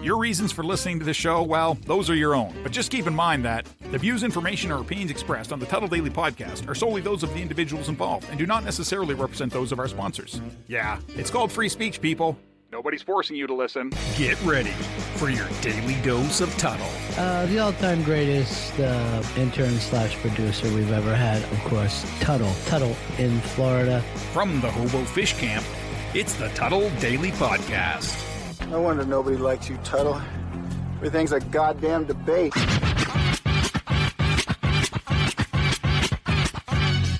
Your reasons for listening to the show, well, those are your own. But just keep in mind that the views, information, or opinions expressed on the Tuddle Daily Podcast are solely those of the individuals involved and do not necessarily represent those of our sponsors. Yeah, it's called free speech, people. Nobody's forcing you to listen. Get ready for your daily dose of Tuddle. The all-time greatest intern/producer we've ever had, of course, Tuddle. Tuddle in Florida. From the Hobo Fish Camp, it's the Tuddle Daily Podcast. No wonder nobody likes you, Tuddle. Everything's a goddamn debate.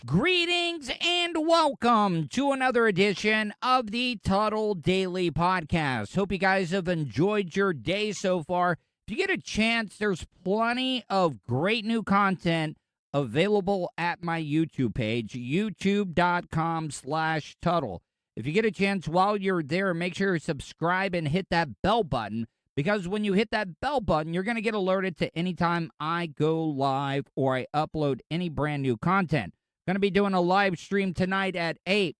Greetings and welcome to another edition of the Tuddle Daily Podcast. Hope you guys have enjoyed your day so far. If you get a chance, there's plenty of great new content available at my YouTube page, youtube.com/Tuddle. If you get a chance while you're there, make sure you subscribe and hit that bell button, because when you hit that bell button, you're going to get alerted to anytime I go live or I upload any brand new content. Going to be doing a live stream tonight at 8.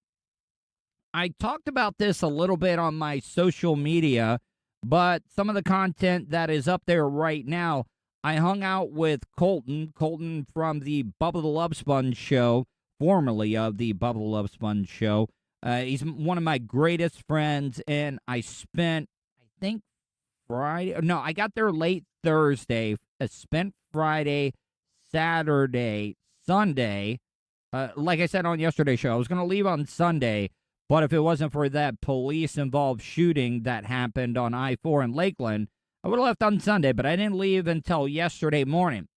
I talked about this a little bit on my social media, but some of the content that is up there right now, I hung out with Colton from the Bubba the Love Sponge show, formerly of the Bubba the Love Sponge show. He's one of my greatest friends, and I spent, I think, I got there late Thursday. I spent Friday, Saturday, Sunday. Like I said on yesterday's show, I was going to leave on Sunday, but if it wasn't for that police-involved shooting that happened on I-4 in Lakeland, I would have left on Sunday, but I didn't leave until yesterday morning.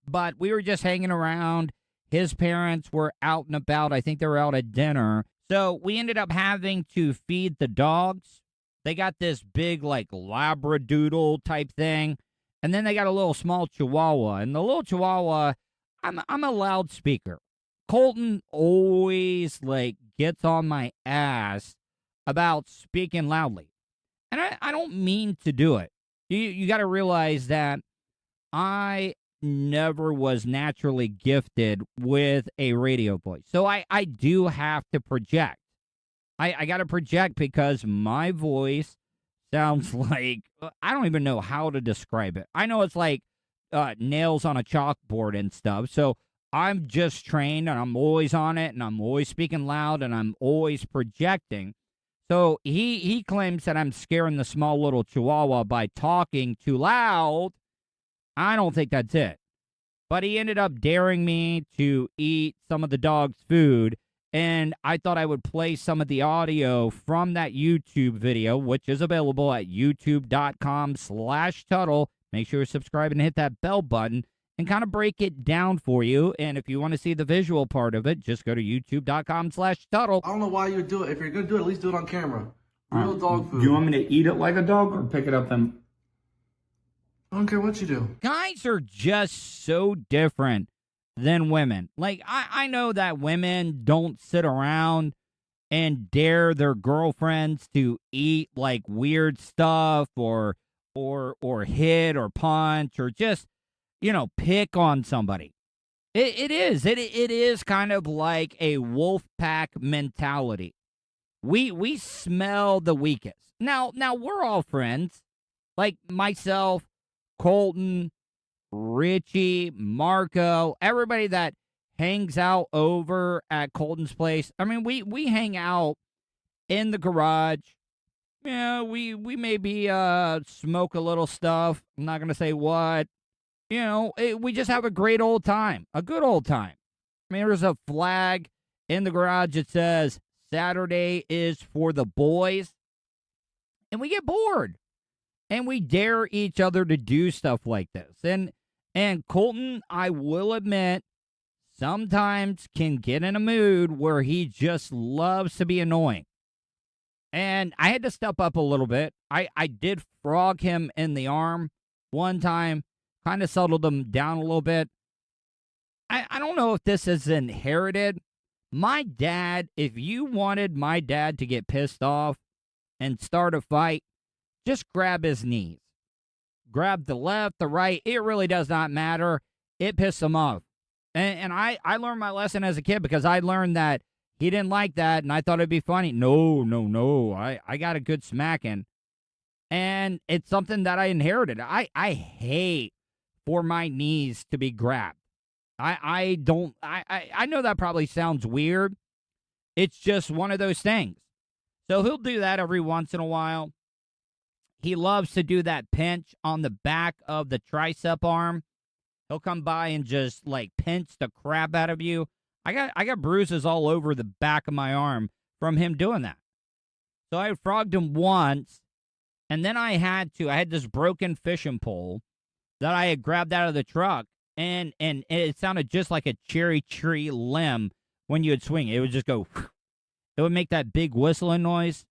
But we were just hanging around. His parents were out and about. I think they were out at dinner. So we ended up having to feed the dogs. They got this big, like, Labradoodle type thing, and then they got a little small Chihuahua. And the little Chihuahua, I'm a loudspeaker. Colton always, like, gets on my ass about speaking loudly. And I don't mean to do it. You got to realize that I never was naturally gifted with a radio voice. So I do have to project. I got to project because my voice sounds like, I don't even know how to describe it. I know it's like nails on a chalkboard and stuff. So I'm just trained, and I'm always on it, and I'm always speaking loud, and I'm always projecting. So he claims that I'm scaring the small little Chihuahua by talking too loud. I don't think that's it. But he ended up daring me to eat some of the dog's food, and I thought I would play some of the audio from that YouTube video, which is available at youtube.com/Tuddle. Make sure you subscribe and hit that bell button and kind of break it down for you. And if you want to see the visual part of it, just go to youtube.com/Tuddle. I don't know why you would do it. If you're going to do it, at least do it on camera. Real dog food. Do you want me to eat it like a dog or pick it up and... I don't care what you do. Guys are just so different than women. Like, I know that women don't sit around and dare their girlfriends to eat, like, weird stuff or hit or punch or just, pick on somebody. It is kind of like a wolf pack mentality. We smell the weakest. Now we're all friends. Like myself, Colton, Richie, Marco, everybody that hangs out over at Colton's place. I mean, we hang out in the garage. Yeah, we maybe smoke a little stuff. I'm not going to say what. We just have a great old time, a good old time. I mean, there's a flag in the garage that says Saturday is for the boys. And we get bored. And we dare each other to do stuff like this. And Colton, I will admit, sometimes can get in a mood where he just loves to be annoying. And I had to step up a little bit. I did frog him in the arm one time, kind of settled him down a little bit. I don't know if this is inherited. My dad, if you wanted my dad to get pissed off and start a fight, just grab his knees. Grab the left, the right. It really does not matter. It pissed him off. And I learned my lesson as a kid because I learned that he didn't like that, and I thought it'd be funny. No. I got a good smacking. And it's something that I inherited. I hate for my knees to be grabbed. I know that probably sounds weird. It's just one of those things. So he'll do that every once in a while. He loves to do that pinch on the back of the tricep arm. He'll come by and just like pinch the crap out of you. I got bruises all over the back of my arm from him doing that. So I frogged him once, and then I had this broken fishing pole that I had grabbed out of the truck, and it sounded just like a cherry tree limb when you would swing it. It would just go, it would make that big whistling noise.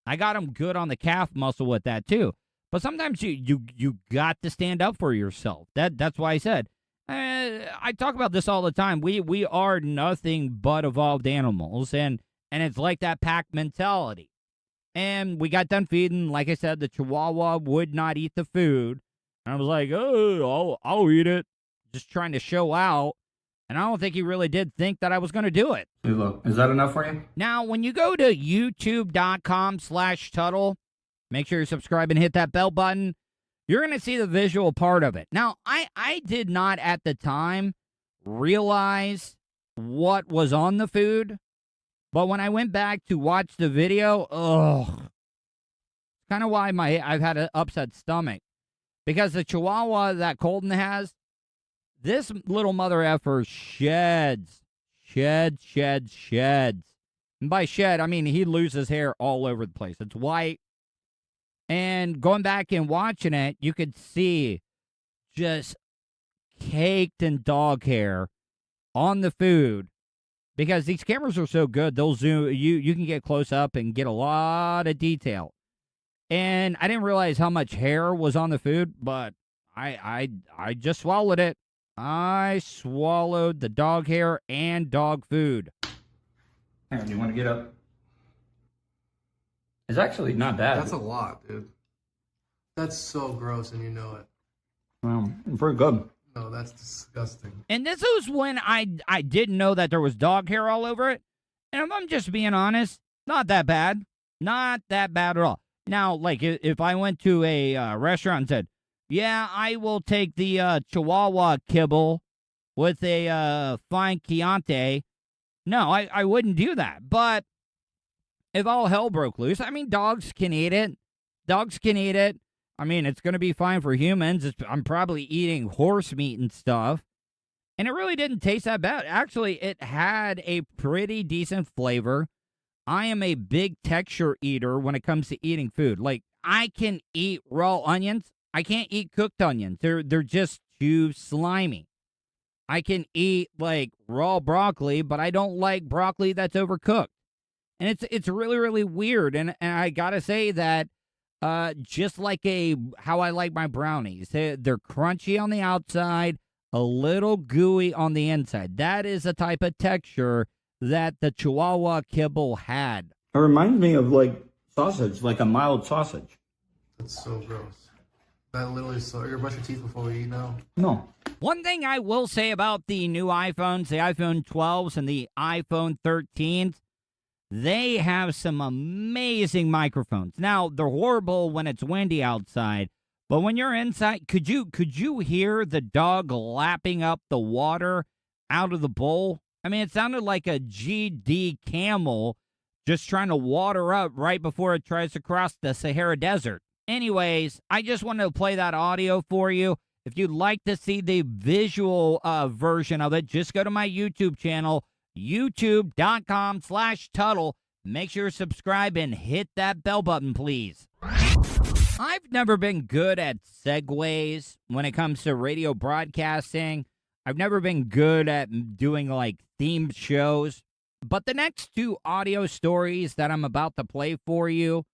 I got him good on the calf muscle with that too. But sometimes you got to stand up for yourself. That's why I said, I talk about this all the time. We are nothing but evolved animals, and it's like that pack mentality. And we got done feeding. Like I said, the Chihuahua would not eat the food. And I was like, oh, I'll eat it. Just trying to show out. And I don't think he really did think that I was going to do it. Hey, look, is that enough for you? Now, when you go to youtube.com/Tuddle, make sure you subscribe and hit that bell button. You're going to see the visual part of it. Now, I did not at the time realize what was on the food. But when I went back to watch the video, kind of why I've had an upset stomach. Because the Chihuahua that Colton has, this little mother effer sheds. And by shed, I mean he loses hair all over the place. It's white. And going back and watching it, you could see just caked in dog hair on the food. Because these cameras are so good, they'll zoom. You can get close up and get a lot of detail. And I didn't realize how much hair was on the food, but I just swallowed it. I swallowed the dog hair and dog food. Aaron, you want to get up? It's actually not bad. That's a lot, dude. That's so gross, and you know it. Well, pretty good. No, that's disgusting. And this was when I didn't know that there was dog hair all over it. And if I'm just being honest, not that bad. Not that bad at all. Now, like, if I went to a restaurant and said, yeah, I will take the Chihuahua kibble with a fine Chianti. No, I wouldn't do that. But if all hell broke loose, I mean, dogs can eat it. Dogs can eat it. I mean, it's going to be fine for humans. I'm probably eating horse meat and stuff. And it really didn't taste that bad. Actually, it had a pretty decent flavor. I am a big texture eater when it comes to eating food. Like, I can eat raw onions. I can't eat cooked onions. They're just too slimy. I can eat, like, raw broccoli, but I don't like broccoli that's overcooked. And it's really, really weird. And I got to say that just like how I like my brownies. They're crunchy on the outside, a little gooey on the inside. That is the type of texture that the Chihuahua kibble had. It reminds me of, like, sausage, like a mild sausage. That's so gross. That literally so. You're brushing your teeth before we eat now? No. One thing I will say about the new iPhones, the iPhone 12s and the iPhone 13s, they have some amazing microphones. Now, they're horrible when it's windy outside, but when you're inside, could you hear the dog lapping up the water out of the bowl? I mean, it sounded like a GD camel just trying to water up right before it tries to cross the Sahara Desert. Anyways, I just wanted to play that audio for you. If you'd like to see the visual version of it, just go to my YouTube channel, youtube.com/Tuddle. Make sure to subscribe and hit that bell button, please. I've never been good at segues when it comes to radio broadcasting. I've never been good at doing, like, themed shows. But the next two audio stories that I'm about to play for you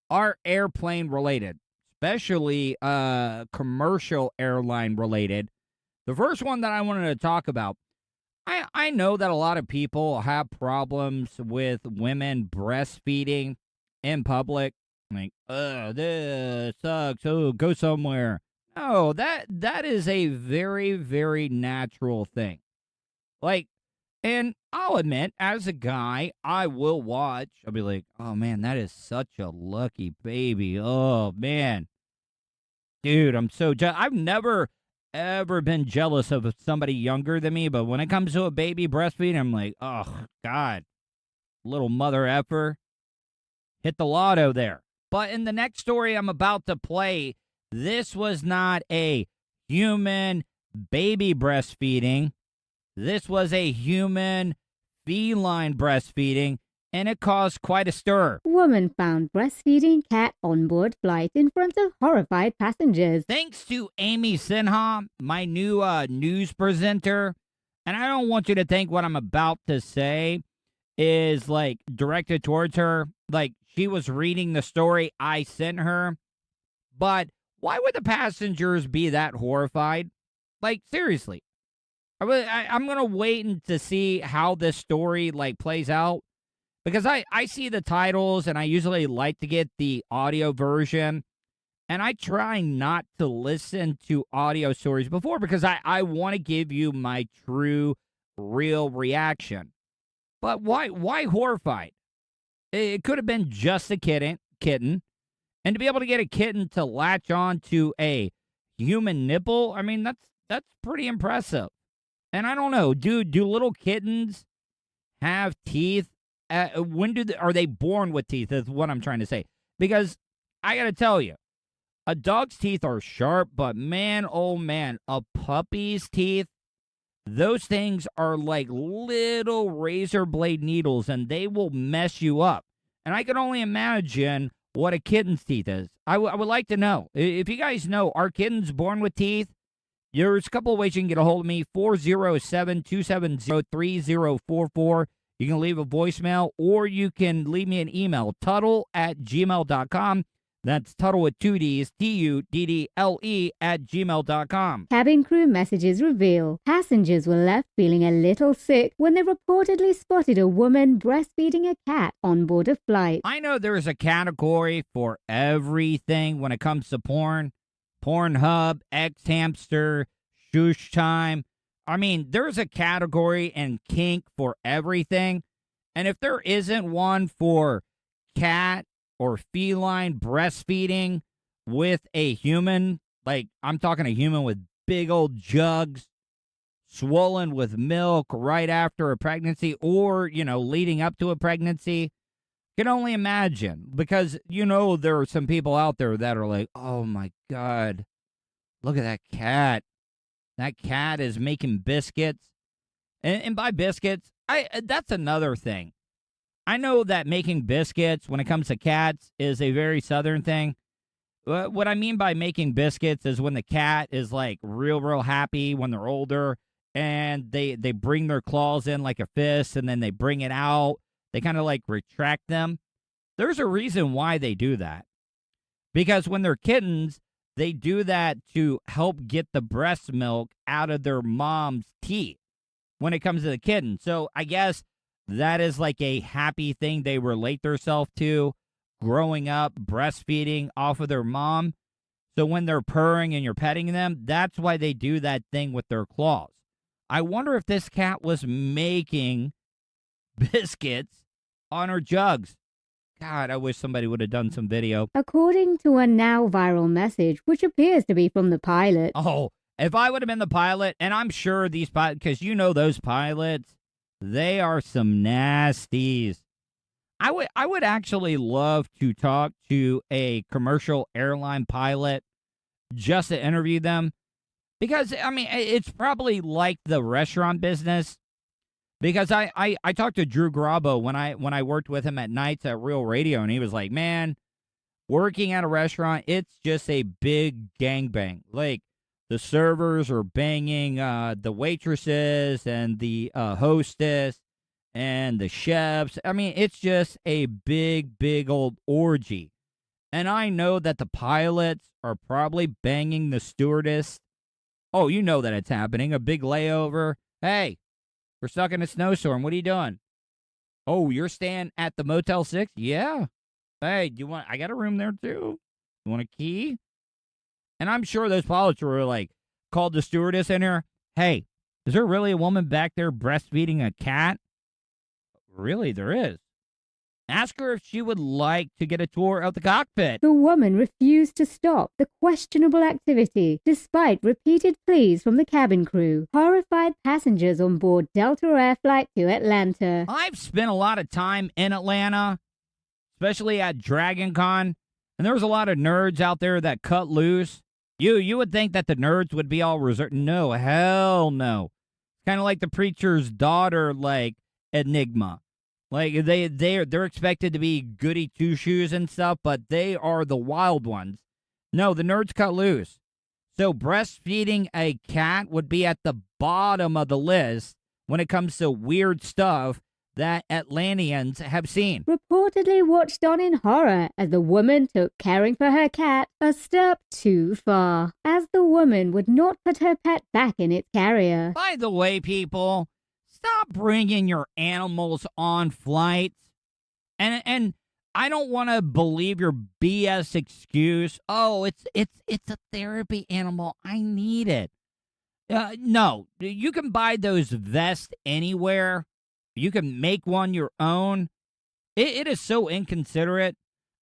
are airplane related, especially commercial airline related. The first one that I wanted to talk about, I know that a lot of people have problems with women breastfeeding in public. Like, this sucks. Oh, go somewhere. No, that is a very, very natural thing. Like, And I'll admit, as a guy, I will watch. I'll be like, oh, man, that is such a lucky baby. Oh, man. Dude, I'm so jealous. I've never, ever been jealous of somebody younger than me, but when it comes to a baby breastfeeding, I'm like, oh, God. Little mother effer. Hit the lotto there. But in the next story I'm about to play, this was not a human baby breastfeeding. This was a human feline breastfeeding, and it caused quite a stir. Woman found breastfeeding cat on board flight in front of horrified passengers. Thanks to Amy Sinha, my new news presenter, and I don't want you to think what I'm about to say is like directed towards her. Like she was reading the story I sent her. But why would the passengers be that horrified? Like seriously. I'm going to wait to see how this story like plays out because I see the titles and I usually like to get the audio version and I try not to listen to audio stories before because I want to give you my true real reaction. But why horrified? It could have been just a kitten and to be able to get a kitten to latch on to a human nipple, I mean that's pretty impressive. And I don't know, do little kittens have teeth? When are they born with teeth is what I'm trying to say. Because I got to tell you, a dog's teeth are sharp, but man, oh man, a puppy's teeth, those things are like little razor blade needles and they will mess you up. And I can only imagine what a kitten's teeth is. I would like to know. If you guys know, are kittens born with teeth? There's a couple of ways you can get a hold of me, 407-270-3044. You can leave a voicemail, or you can leave me an email, tuddle@gmail.com. That's Tuddle with two Ds, Tuddle @gmail.com. Cabin crew messages reveal passengers were left feeling a little sick when they reportedly spotted a woman breastfeeding a cat on board a flight. I know there's a category for everything when it comes to porn. Pornhub, X-Hamster, Shoosh Time. I mean, there's a category and kink for everything. And if there isn't one for cat or feline breastfeeding with a human, like I'm talking a human with big old jugs, swollen with milk right after a pregnancy or, leading up to a pregnancy, can only imagine because, there are some people out there that are like, oh my God, look at that cat. That cat is making biscuits. And by biscuits, that's another thing. I know that making biscuits when it comes to cats is a very southern thing. What I mean by making biscuits is when the cat is like real happy when they're older and they bring their claws in like a fist and then they bring it out. They kind of like retract them. There's a reason why they do that. Because when they're kittens, they do that to help get the breast milk out of their mom's teeth when it comes to the kitten. So I guess that is like a happy thing they relate themselves to growing up, breastfeeding off of their mom. So when they're purring and you're petting them, that's why they do that thing with their claws. I wonder if this cat was making biscuits on her jugs. God, I wish somebody would have done some video. According to a now viral message, which appears to be from the pilot. Oh, if I would have been the pilot, and I'm sure these pilots, because those pilots, they are some nasties. I would actually love to talk to a commercial airline pilot just to interview them. Because, I mean, it's probably like the restaurant business. Because I talked to Drew Grabo when I worked with him at nights at Real Radio, and he was like, man, working at a restaurant, it's just a big gangbang. Like, the servers are banging the waitresses and the hostess and the chefs. I mean, it's just a big old orgy. And I know that the pilots are probably banging the stewardess. Oh, you know that it's happening. A big layover. Hey, we're stuck in a snowstorm. What are you doing? Oh, you're staying at the Motel 6? Yeah. Hey, I got a room there too. You want a key? And I'm sure those pilots were like, called the stewardess in here. Hey, Is there really a woman back there breastfeeding a cat? Really, there is. Ask her if she would like to get a tour of the cockpit. The woman refused to stop the questionable activity despite repeated pleas from the cabin crew. Horrified passengers on board Delta Air Flight to Atlanta. I've spent a lot of time in Atlanta, especially at Dragon Con, and there was a lot of nerds out there that cut loose. You would think that the nerds would be all reserved. No, hell no. It's kind of like the preacher's daughter, like Enigma. Like they're expected to be goody two shoes and stuff, but they are the wild ones. No, the nerds cut loose. So breastfeeding a cat would be at the bottom of the list when it comes to weird stuff that Atlanteans have seen. Reportedly watched on in horror as the woman took caring for her cat a step too far, as the woman would not put her pet back in its carrier. By the way, people, stop bringing your animals on flights. And I don't want to believe your BS excuse. Oh, it's a therapy animal. I need it. No, you can buy those vests anywhere. You can make one your own. It is so inconsiderate.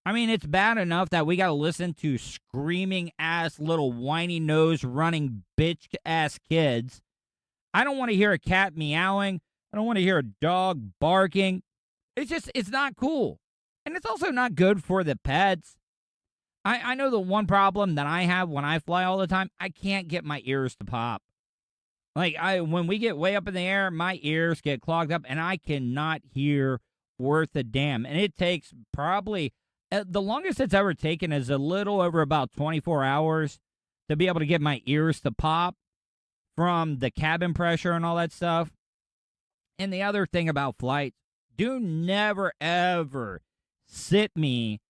I mean, it's bad enough that we got to listen to screaming ass little whiny nose running bitch ass kids. I don't want to hear a cat meowing. I don't want to hear a dog barking. It's not cool. And it's also not good for the pets. I know the one problem that I have when I fly all the time, I can't get my ears to pop. Like, when we get way up in the air, my ears get clogged up, and I cannot hear worth a damn. And it takes probably, the longest it's ever taken is a little over about 24 hours to be able to get my ears to pop from the cabin pressure and all that stuff. And the other thing about flights, do never, ever sit me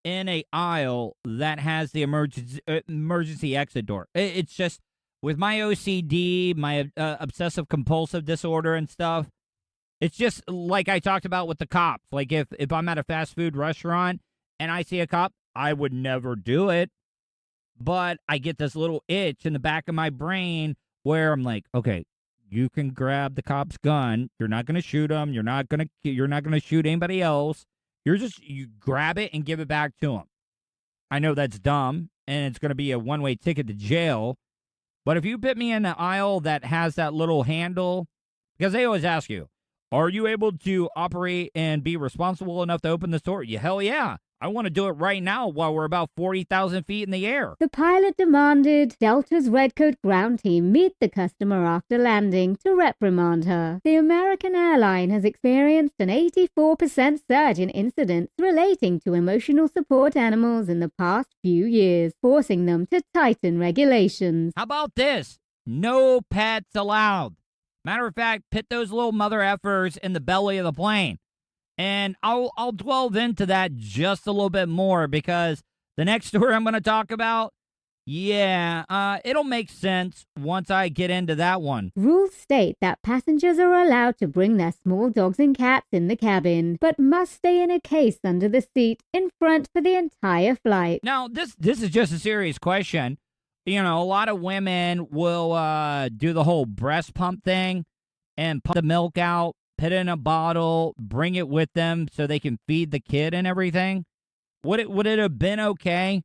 in a aisle that has the emergency exit door. It's just, with my OCD, my obsessive compulsive disorder and stuff, it's just like I talked about with the cops. Like if I'm at a fast food restaurant and I see a cop, I would never do it. But I get this little itch in the back of my brain where I'm like, okay, you can grab the cop's gun. You're not going to shoot him. You're not going to shoot anybody else. You grab it and give it back to him. I know that's dumb, and it's going to be a one-way ticket to jail. But if you put me in the aisle that has that little handle, because they always ask you, are you able to operate and be responsible enough to open the door? Hell yeah. I want to do it right now while we're about 40,000 feet in the air. The pilot demanded Delta's Redcoat ground team meet the customer after landing to reprimand her. The American airline has experienced an 84% surge in incidents relating to emotional support animals in the past few years, forcing them to tighten regulations. How about this? No pets allowed. Matter of fact, put those little mother effers in the belly of the plane. And I'll delve into that just a little bit more because the next story I'm going to talk about, it'll make sense once I get into that one. Rules state that passengers are allowed to bring their small dogs and cats in the cabin, but must stay in a case under the seat in front for the entire flight. Now, this is just a serious question. You know, a lot of women will do the whole breast pump thing and pump the milk out, put it in a bottle, bring it with them so they can feed the kid and everything. Would it have been okay?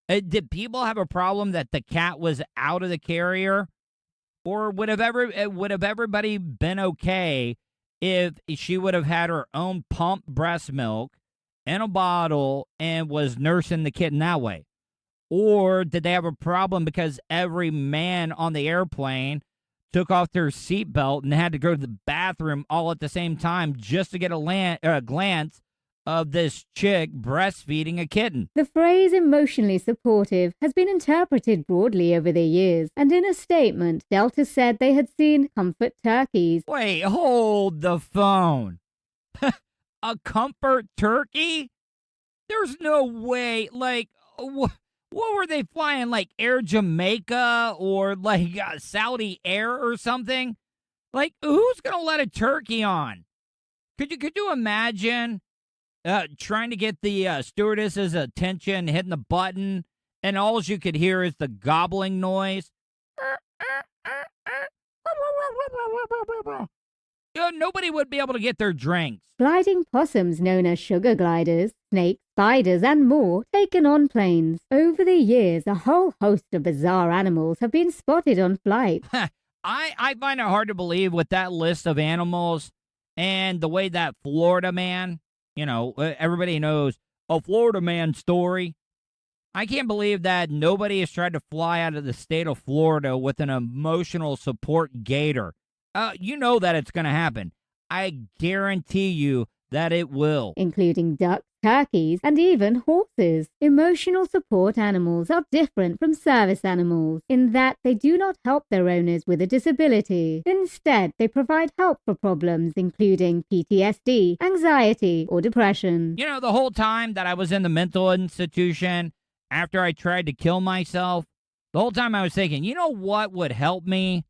Did people have a problem that the cat was out of the carrier? Or would have everybody been okay if she would have had her own pumped breast milk in a bottle and was nursing the kid in that way? Or did they have a problem because every man on the airplane took off their seatbelt and had to go to the bathroom all at the same time just to get a glance of this chick breastfeeding a kitten? The phrase emotionally supportive has been interpreted broadly over the years, and in a statement, Delta said they had seen comfort turkeys. Wait, hold the phone. A comfort turkey? There's no way, like, what were they flying, like Air Jamaica or like Saudi Air or something? Like, who's going to let a turkey on? Could you imagine trying to get the stewardess's attention, hitting the button, and all you could hear is the gobbling noise? Nobody would be able to get their drinks. Gliding possums known as sugar gliders, snakes, spiders, and more taken on planes. Over the years, a whole host of bizarre animals have been spotted on flight. I find it hard to believe with that list of animals and the way that Florida man, everybody knows a Florida man story. I can't believe that nobody has tried to fly out of the state of Florida with an emotional support gator. You know that it's going to happen. I guarantee you that it will. Including ducks, turkeys, and even horses. Emotional support animals are different from service animals in that they do not help their owners with a disability. Instead, they provide help for problems including PTSD, anxiety, or depression. The whole time that I was in the mental institution, after I tried to kill myself, the whole time I was thinking, you know what would help me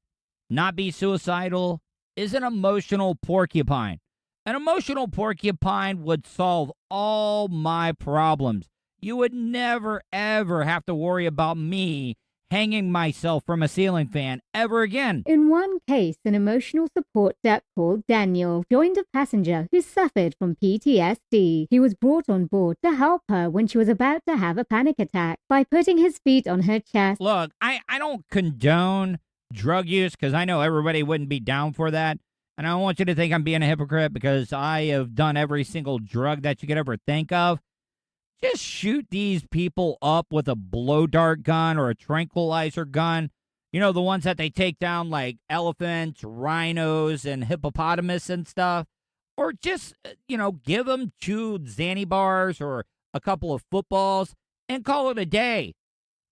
not be suicidal? Is an emotional porcupine. An emotional porcupine would solve all my problems. You would never, ever have to worry about me hanging myself from a ceiling fan ever again. In one case, an emotional support duck called Daniel joined a passenger who suffered from PTSD. He was brought on board to help her when she was about to have a panic attack by putting his feet on her chest. Look, I don't condone drug use because I know everybody wouldn't be down for that. And I don't want you to think I'm being a hypocrite because I have done every single drug that you could ever think of. Just shoot these people up with a blow dart gun or a tranquilizer gun. The ones that they take down like elephants, rhinos, and hippopotamus and stuff. Or just, give them 2 Xanny bars or a couple of footballs and call it a day.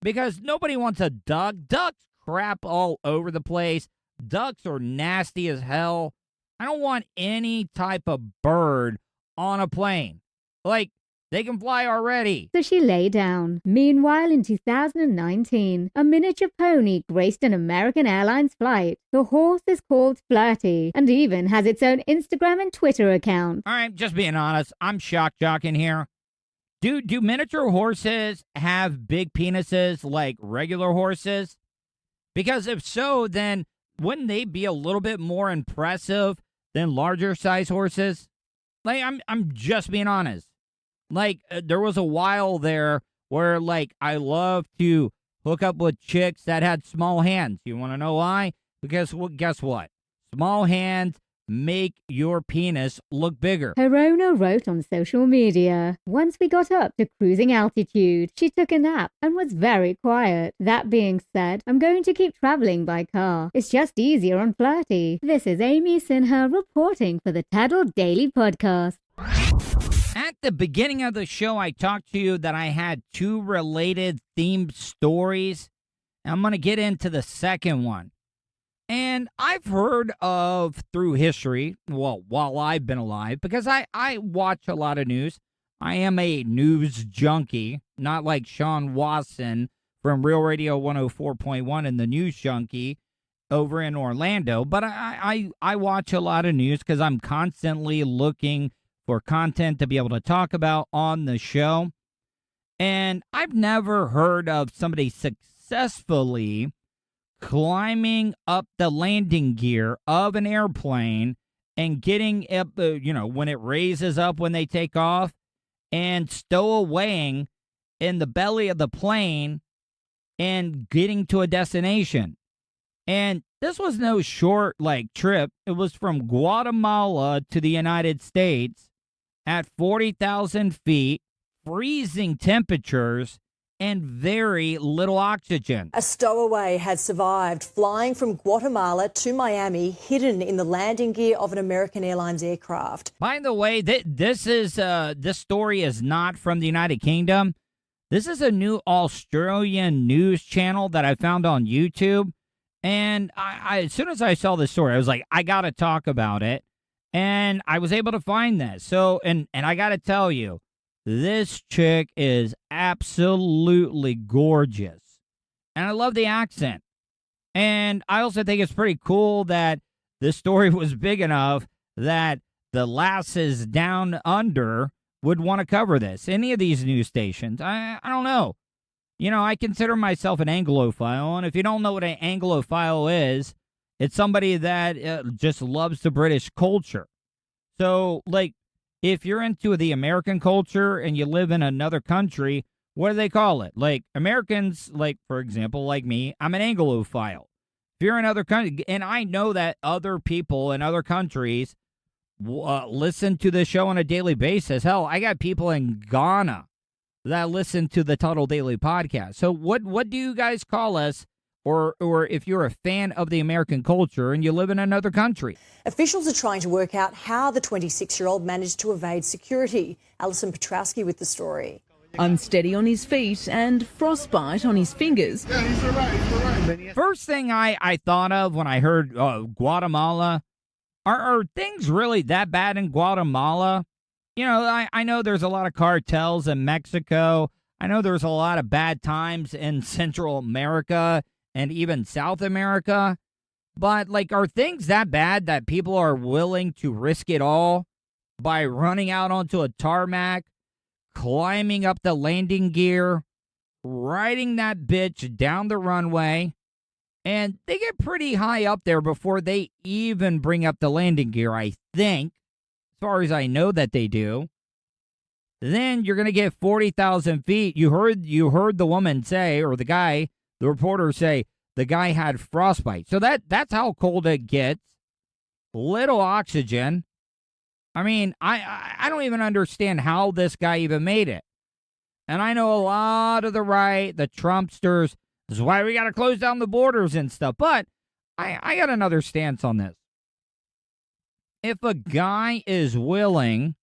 Because nobody wants a duck. Ducks crap all over the place. Ducks are nasty as hell. I don't want any type of bird on a plane. Like, they can fly already. So she lay down. Meanwhile, in 2019, a miniature pony graced an American Airlines flight. The horse is called Flirty and even has its own Instagram and Twitter account. All right, just being honest, I'm shock jocking here. Do miniature horses have big penises like regular horses? Because if so, then wouldn't they be a little bit more impressive than larger size horses? Like, I'm just being honest. Like, there was a while there where, like, I love to hook up with chicks that had small hands. You want to know why? Because, well, guess what? Small hands make your penis look bigger. Her owner wrote on social media, "Once we got up to cruising altitude, she took a nap and was very quiet. That being said, I'm going to keep traveling by car. It's just easier on Flirty." This is Amy Sinha reporting for the Tuddle Daily Podcast. At the beginning of the show, I talked to you that I had 2 related themed stories. I'm going to get into the second one. And I've heard of through history, well, while I've been alive, because I watch a lot of news. I am a news junkie, not like Sean Watson from Real Radio 104.1 and the News Junkie over in Orlando. But I watch a lot of news because I'm constantly looking for content to be able to talk about on the show. And I've never heard of somebody successfully climbing up the landing gear of an airplane and getting up, when it raises up when they take off and stowawaying in the belly of the plane and getting to a destination. And this was no short, trip. It was from Guatemala to the United States at 40,000 feet, freezing temperatures, and very little oxygen. A stowaway had survived flying from Guatemala to Miami, hidden in the landing gear of an American Airlines aircraft. By the way, this story is not from the United Kingdom. This is a new Australian news channel that I found on YouTube. And I as soon as I saw this story, I was like, I got to talk about it. And I was able to find that. So, and I got to tell you, this chick is absolutely gorgeous. And I love the accent. And I also think it's pretty cool that this story was big enough that the lasses down under would want to cover this. Any of these news stations. I don't know. I consider myself an Anglophile. And if you don't know what an Anglophile is, It's somebody that just loves the British culture. So, like, if you're into the American culture and you live in another country, what do they call it? Like, Americans, like, for example, like me, I'm an Anglophile. If you're in other countries, and I know that other people in other countries listen to this show on a daily basis. Hell, I got people in Ghana that listen to the Tuddle Daily podcast. So what do you guys call us? Or if you're a fan of the American culture and you live in another country. Officials are trying to work out how the 26-year-old managed to evade security. Alison Petrowski with the story. Unsteady on his feet and frostbite on his fingers. Yeah, he's all right. First thing I thought of when I heard Guatemala, are things really that bad in Guatemala? You know, I know there's a lot of cartels in Mexico. I know there's a lot of bad times in Central America and even South America. But, like, are things that bad that people are willing to risk it all by running out onto a tarmac, climbing up the landing gear, riding that bitch down the runway, and they get pretty high up there before they even bring up the landing gear, I think, as far as I know that they do. Then you're going to get 40,000 feet. You heard the woman say, or the guy, the reporter say, the guy had frostbite. So that's how cold it gets. Little oxygen. I mean, I don't even understand how this guy even made it. And I know a lot of the right, the Trumpsters, this is why we got to close down the borders and stuff. But I got another stance on this. If a guy is willing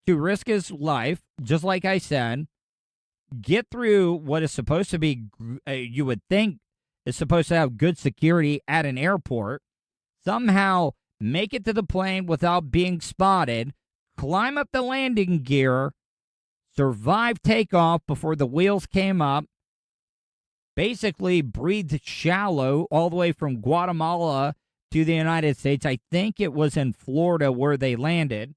to risk his life, just like I said, get through what is supposed to be, you would think, is supposed to have good security at an airport, somehow make it to the plane without being spotted, climb up the landing gear, survive takeoff before the wheels came up, basically breathed shallow all the way from Guatemala to the United States. I think it was in Florida where they landed.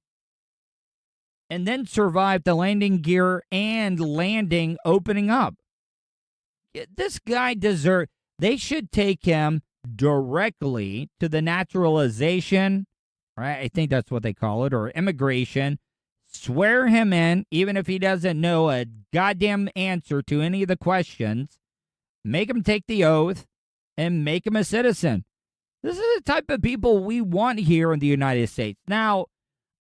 And then survived the landing gear and landing opening up. This guy deserves... They should take him directly to the naturalization, right? I think that's what they call it, or immigration. Swear him in, even if he doesn't know a goddamn answer to any of the questions. Make him take the oath and make him a citizen. This is the type of people we want here in the United States. Now,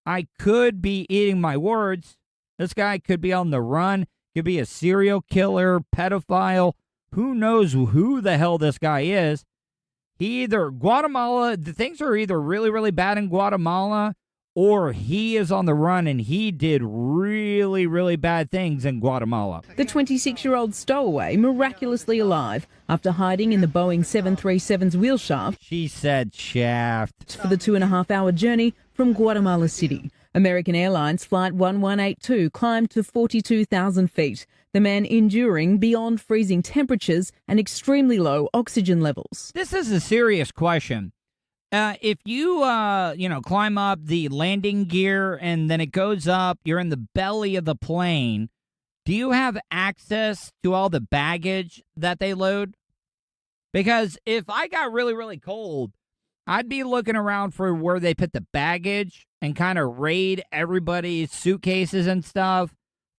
I could be eating my words. This guy could be on the run, could be a serial killer, pedophile. Who knows who the hell this guy is? Guatemala, the things are either really, really bad in Guatemala, or he is on the run and he did really, really bad things in Guatemala. The 26-year-old stowaway miraculously alive after hiding in the Boeing 737's wheel shaft. She said shaft. For the 2.5-hour journey from Guatemala City. American Airlines Flight 1182 climbed to 42,000 feet. The man enduring beyond freezing temperatures and extremely low oxygen levels. This is a serious question. If you, climb up the landing gear and then it goes up, you're in the belly of the plane, do you have access to all the baggage that they load? Because if I got really, really cold, I'd be looking around for where they put the baggage and kind of raid everybody's suitcases and stuff.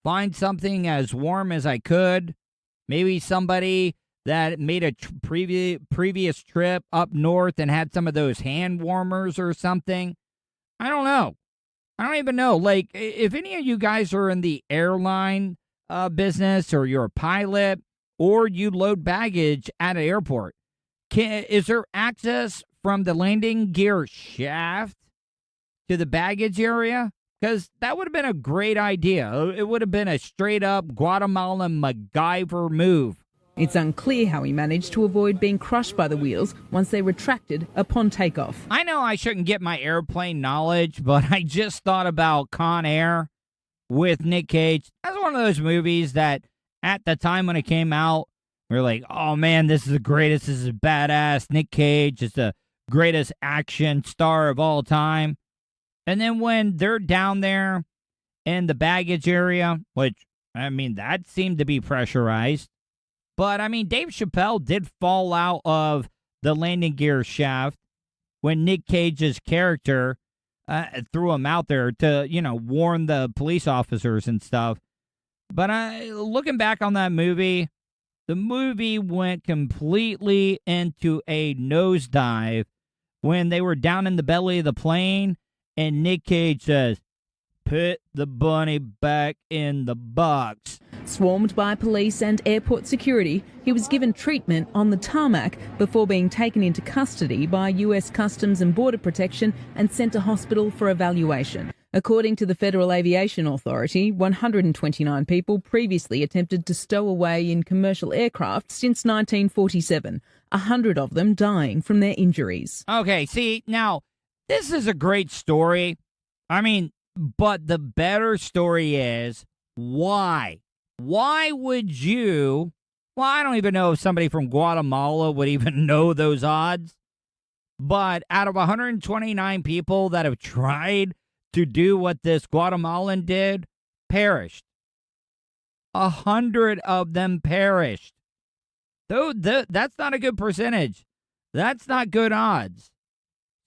Find something as warm as I could. Maybe somebody that made a previous trip up north and had some of those hand warmers or something. I don't know. I don't even know. Like, if any of you guys are in the airline business, or you're a pilot, or you load baggage at an airport, is there access from the landing gear shaft to the baggage area? Because that would have been a great idea. It would have been a straight-up Guatemalan MacGyver move. It's unclear how he managed to avoid being crushed by the wheels once they retracted upon takeoff. I know I shouldn't get my airplane knowledge, but I just thought about Con Air with Nick Cage. That's one of those movies that at the time when it came out, we were like, oh man, this is the greatest, this is badass. Nick Cage is the greatest action star of all time. And then when they're down there in the baggage area, which, I mean, that seemed to be pressurized. But, I mean, Dave Chappelle did fall out of the landing gear shaft. when Nick Cage's character threw him out there to, warn the police officers and stuff. But looking back on that movie, the movie went completely into a nosedive when they were down in the belly of the plane, and Nick Cage says, "Put the bunny back in the box." Swarmed by police and airport security, he was given treatment on the tarmac before being taken into custody by US Customs and Border Protection and sent to hospital for evaluation. According to the Federal Aviation Authority, 129 people previously attempted to stow away in commercial aircraft since 1947, 100 of them dying from their injuries. Okay, see, now, this is a great story. I mean, but the better story is, why? Why would you... Well, I don't even know if somebody from Guatemala would even know those odds. But out of 129 people that have tried to do what this Guatemalan did, perished. 100 of them perished. Though that's not a good percentage. That's not good odds.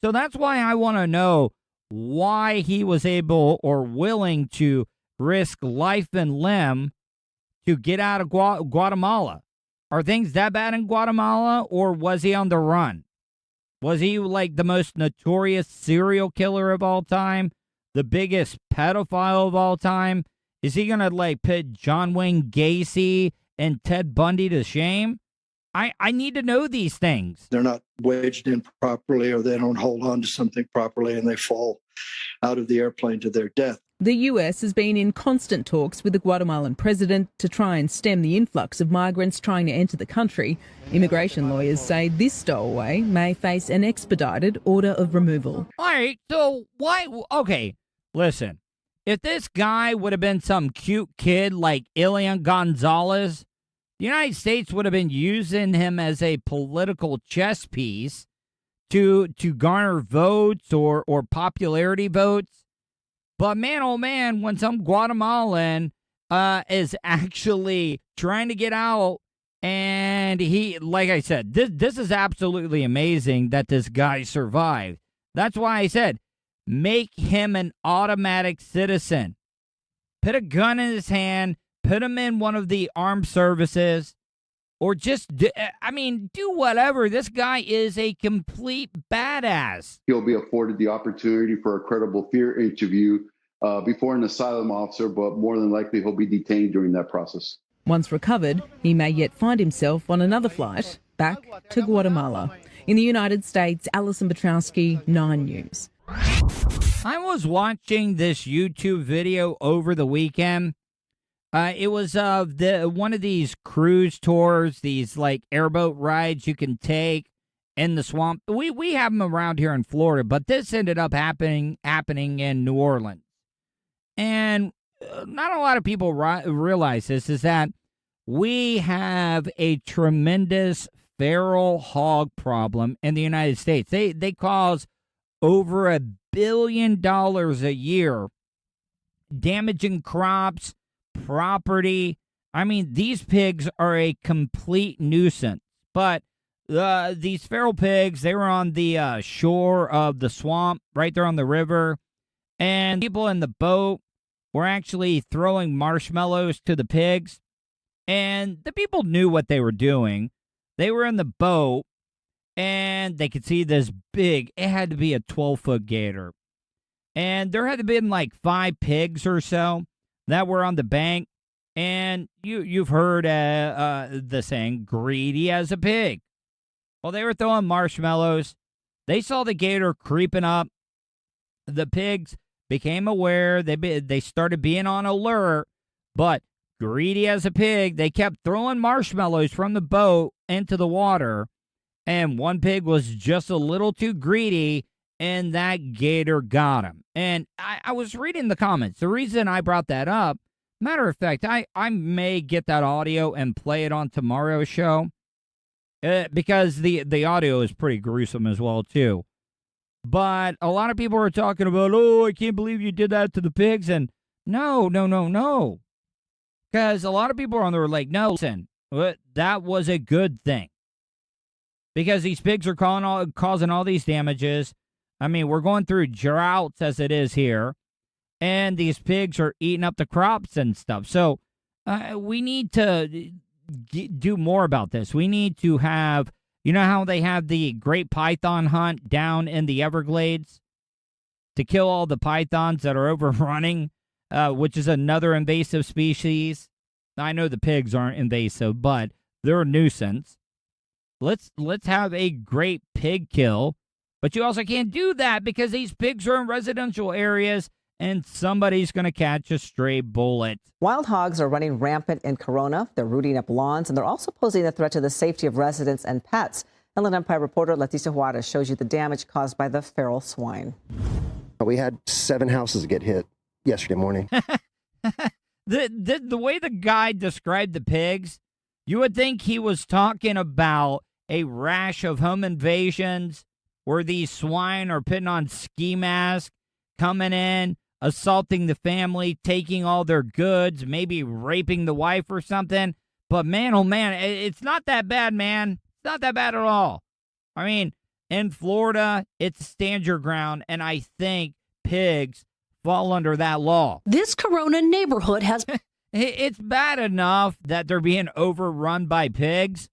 So that's why I want to know why he was able or willing to risk life and limb to get out of Guatemala. Are things that bad in Guatemala, or was he on the run? Was he like the most notorious serial killer of all time? The biggest pedophile of all time? Is he going to like put John Wayne Gacy and Ted Bundy to shame? I need to know these things. They're not wedged in properly, or they don't hold on to something properly, and they fall out of the airplane to their death. The US has been in constant talks with the Guatemalan president to try and stem the influx of migrants trying to enter the country. Immigration lawyers say this stowaway may face an expedited order of removal. All right, so why? Okay, listen. If this guy would have been some cute kid like Elian Gonzalez, the United States would have been using him as a political chess piece to garner votes or popularity votes. But man, oh man, when some Guatemalan is actually trying to get out, and he, like I said, this is absolutely amazing that this guy survived. That's why I said, make him an automatic citizen. Put a gun in his hand, put him in one of the armed services, or just, do whatever. This guy is a complete badass. He'll be afforded the opportunity for a credible fear interview before an asylum officer, but more than likely he'll be detained during that process. Once recovered, he may yet find himself on another flight back to Guatemala. In the United States, Alison Petrowski, 9 News. I was watching this YouTube video over the weekend. It was one of these cruise tours, these like airboat rides you can take in the swamp. We have them around here in Florida, but this ended up happening in New Orleans. And not a lot of people realize this, is that we have a tremendous feral hog problem in the United States. They cause over $1 billion a year, damaging crops, property. I mean, these pigs are a complete nuisance. But these feral pigs, they were on the shore of the swamp, right there on the river, and people in the boat were actually throwing marshmallows to the pigs, and the people knew what they were doing. They were in the boat, and they could see this big, it had to be a 12-foot gator, and there had to be like 5 pigs or so that were on the bank. And you've heard the saying, greedy as a pig. Well, they were throwing marshmallows. They saw the gator creeping up. The pigs became aware. They started being on alert. But greedy as a pig, they kept throwing marshmallows from the boat into the water. And one pig was just a little too greedy, and that gator got him. And I was reading the comments. The reason I brought that up, matter of fact, I may get that audio and play it on tomorrow's show, because the audio is pretty gruesome as well, too. But a lot of people are talking about, oh, I can't believe you did that to the pigs. And no. Because a lot of people are on there like, no, listen, that was a good thing. because these pigs are causing all these damages. I mean, we're going through droughts as it is here, and these pigs are eating up the crops and stuff. So we need to do more about this. We need to have, you know how they have the great python hunt down in the Everglades to kill all the pythons that are overrunning, which is another invasive species. I know the pigs aren't invasive, but they're a nuisance. Let's have a great pig kill, but you also can't do that because these pigs are in residential areas and somebody's going to catch a stray bullet. Wild hogs are running rampant in Corona. They're rooting up lawns, and they're also posing a threat to the safety of residents and pets. Inland Empire reporter Leticia Juarez shows you the damage caused by the feral swine. We had 7 houses get hit yesterday morning. The way the guy described the pigs, you would think he was talking about a rash of home invasions where these swine are putting on ski masks, coming in, assaulting the family, taking all their goods, maybe raping the wife or something. But man, oh man, it's not that bad, man. It's not that bad at all. I mean, in Florida, it's stand your ground, and I think pigs fall under that law. This Corona neighborhood has... It's bad enough that they're being overrun by pigs,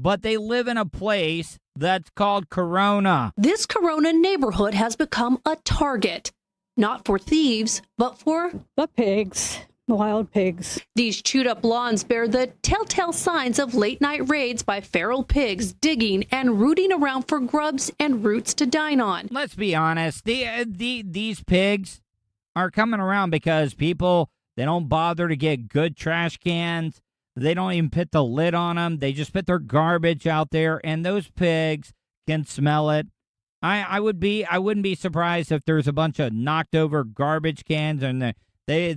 but they live in a place that's called Corona. This Corona neighborhood has become a target, not for thieves, but for... the pigs. The wild pigs. These chewed up lawns bear the telltale signs of late night raids by feral pigs digging and rooting around for grubs and roots to dine on. Let's be honest. These pigs are coming around because people, they don't bother to get good trash cans. They don't even put the lid on them. They just put their garbage out there, and those pigs can smell it. I wouldn't be surprised if there's a bunch of knocked over garbage cans and they're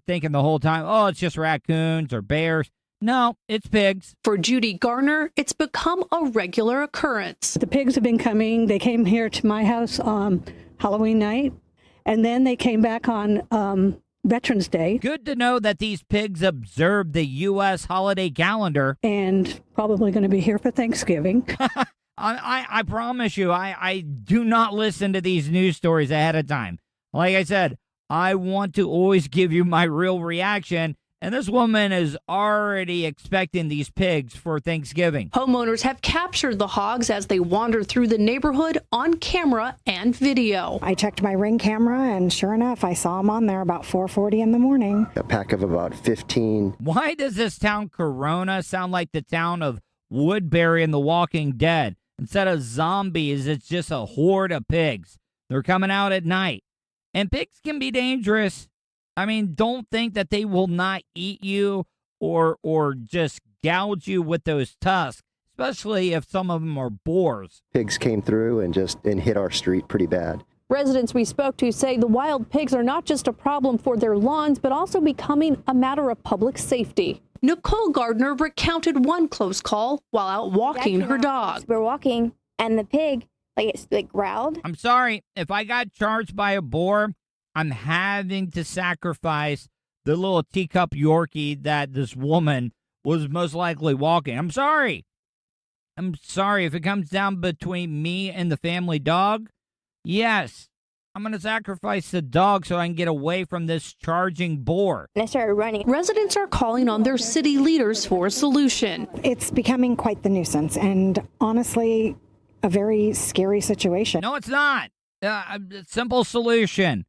thinking the whole time, oh, it's just raccoons or bears. No, it's pigs. For Judy Garner, it's become a regular occurrence. The pigs have been coming. They came here to my house on Halloween night, and then they came back on Veterans Day. Good to know that these pigs observe the U.S. holiday calendar. And probably going to be here for Thanksgiving. I promise you, I do not listen to these news stories ahead of time. Like I said, I want to always give you my real reaction, and this woman is already expecting these pigs for Thanksgiving. Homeowners have captured the hogs as they wander through the neighborhood on camera and video. I checked my Ring camera, and sure enough, I saw them on there about 4:40 in the morning. A pack of about 15. Why does this town Corona sound like the town of Woodbury in The Walking Dead? Instead of zombies, it's just a horde of pigs. They're coming out at night. And pigs can be dangerous. I mean, don't think that they will not eat you or just gouge you with those tusks, especially if some of them are boars. Pigs came through and hit our street pretty bad. Residents we spoke to say the wild pigs are not just a problem for their lawns, but also becoming a matter of public safety. Nicole Gardner recounted one close call while out walking her dog. We're walking, and the pig, growled. I'm sorry, if I got charged by a boar, I'm having to sacrifice the little teacup Yorkie that this woman was most likely walking. I'm sorry. If it comes down between me and the family dog, yes, I'm going to sacrifice the dog so I can get away from this charging boar. And I started running. Residents are calling on their city leaders for a solution. It's becoming quite the nuisance, and honestly, a very scary situation. No, it's not. Simple solution.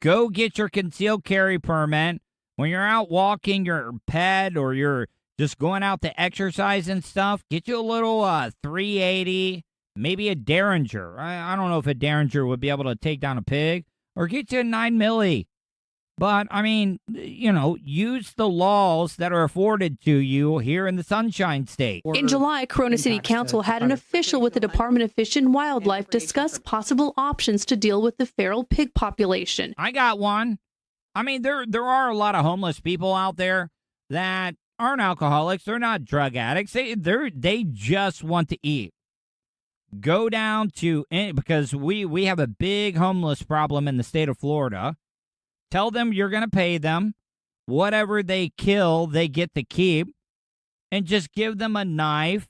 Go get your concealed carry permit. When you're out walking your pet or you're just going out to exercise and stuff, get you a little 380, maybe a Derringer. I don't know if a Derringer would be able to take down a pig, or get you a 9 milli. But, I mean, use the laws that are afforded to you here in the Sunshine State. In July, Corona City Council had an official with the Department of Fish and Wildlife discuss possible options to deal with the feral pig population. I got one. I mean, there are a lot of homeless people out there that aren't alcoholics. They're not drug addicts. They just want to eat. Go down to, because we have a big homeless problem in the state of Florida. Tell them you're going to pay them. Whatever they kill, they get to keep. And just give them a knife.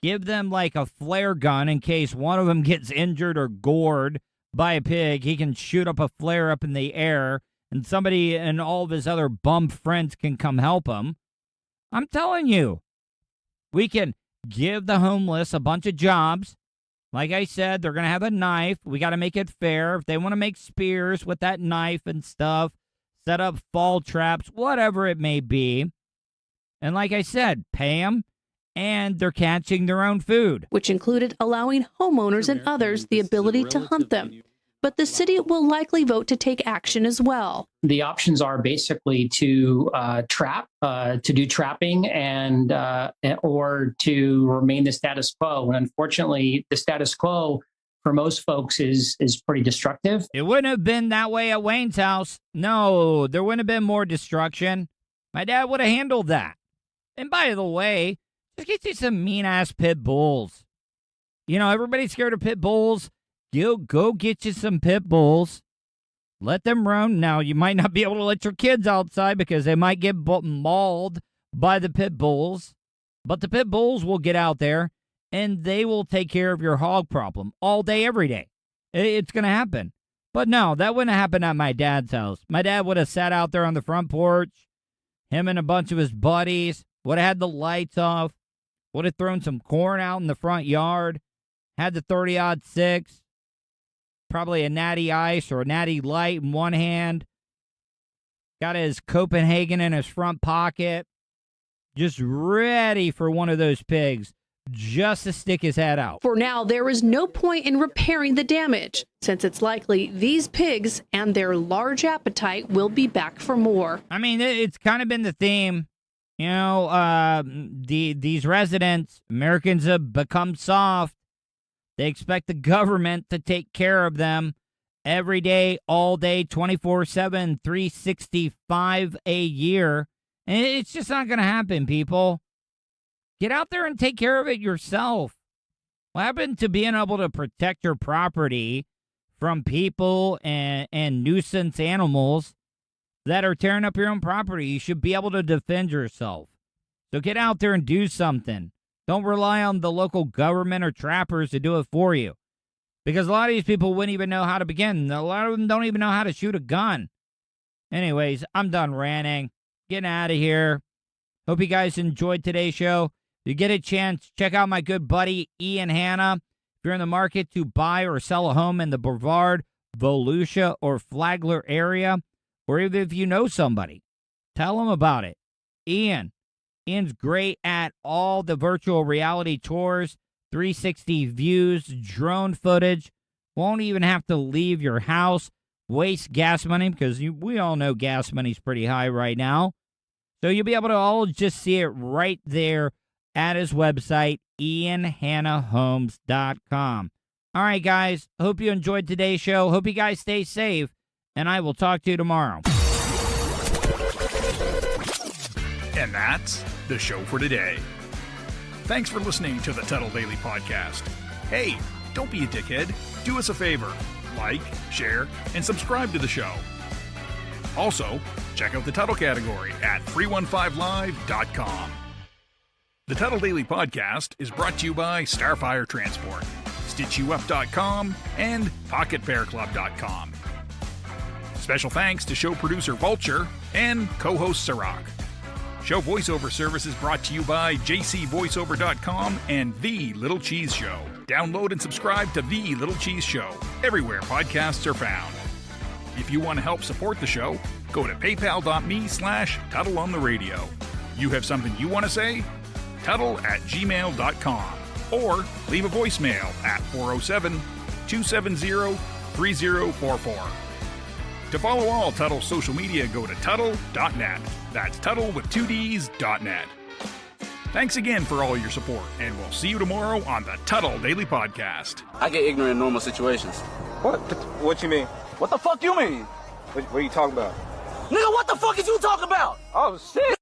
Give them like a flare gun in case one of them gets injured or gored by a pig. He can shoot up a flare up in the air, and somebody and all of his other bum friends can come help him. I'm telling you, we can give the homeless a bunch of jobs. Like I said, they're going to have a knife. We got to make it fair. If they want to make spears with that knife and stuff, set up fall traps, whatever it may be. And like I said, pay them, and they're catching their own food. Which included allowing homeowners and others the ability to hunt them. But the city will likely vote to take action as well. The options are basically to trap, to do trapping, and or to remain the status quo. And unfortunately, the status quo for most folks is pretty destructive. It wouldn't have been that way at Wayne's house. No, there wouldn't have been more destruction. My dad would have handled that. And by the way, just get you some mean-ass pit bulls. You know, everybody's scared of pit bulls. Go get you some pit bulls. Let them roam. Now, you might not be able to let your kids outside because they might get mauled by the pit bulls. But the pit bulls will get out there, and they will take care of your hog problem all day, every day. It's going to happen. But no, that wouldn't happen at my dad's house. My dad would have sat out there on the front porch, him and a bunch of his buddies, would have had the lights off, would have thrown some corn out in the front yard, had the 30-06, probably a Natty Ice or a Natty Light in one hand, got his Copenhagen in his front pocket, just ready for one of those pigs just to stick his head out. For now, there is no point in repairing the damage, since it's likely these pigs and their large appetite will be back for more. I mean, it's kind of been the theme. You know, these residents, Americans have become soft. They expect the government to take care of them every day, all day, 24/7, 365 a year. And it's just not going to happen, people. Get out there and take care of it yourself. What happened to being able to protect your property from people and nuisance animals that are tearing up your own property? You should be able to defend yourself. So get out there and do something. Don't rely on the local government or trappers to do it for you. Because a lot of these people wouldn't even know how to begin. A lot of them don't even know how to shoot a gun. Anyways, I'm done ranting. Getting out of here. Hope you guys enjoyed today's show. If you get a chance, check out my good buddy Ian Hanna. If you're in the market to buy or sell a home in the Brevard, Volusia, or Flagler area, or even if you know somebody, tell them about it. Ian's great at all the virtual reality tours, 360 views, drone footage. Won't even have to leave your house, waste gas money, because we all know gas money's pretty high right now. So you'll be able to all just see it right there at his website, IanHannaHomes.com. All right, guys. Hope you enjoyed today's show. Hope you guys stay safe, and I will talk to you tomorrow. And that's the show for today. Thanks for listening to the Tuddle Daily Podcast. Hey, don't be a dickhead. Do us a favor. Like, share, and subscribe to the show. Also, check out the Tuddle category at 315live.com. The Tuddle Daily Podcast is brought to you by Starfire Transport, StitchYouUp.com, and PocketPairClub.com. Special thanks to show producer Vulture and co-host Sirach. Show voiceover service is brought to you by JCVoiceover.com and The Little Cheese Show. Download and subscribe to The Little Cheese Show everywhere podcasts are found. If you want to help support the show, go to paypal.me/TuddleOnTheRadio. You have something you want to say? Tuddle@gmail.com or leave a voicemail at 407-270-3044. To follow all Tuddle social media, go to Tuddle.net. That's Tuddle with 2Ds.net. Thanks again for all your support, and we'll see you tomorrow on the Tuddle Daily Podcast. I get ignorant in normal situations. What you mean? What the fuck you mean? What are you talking about? Nigga, what the fuck is you talking about? Oh, shit.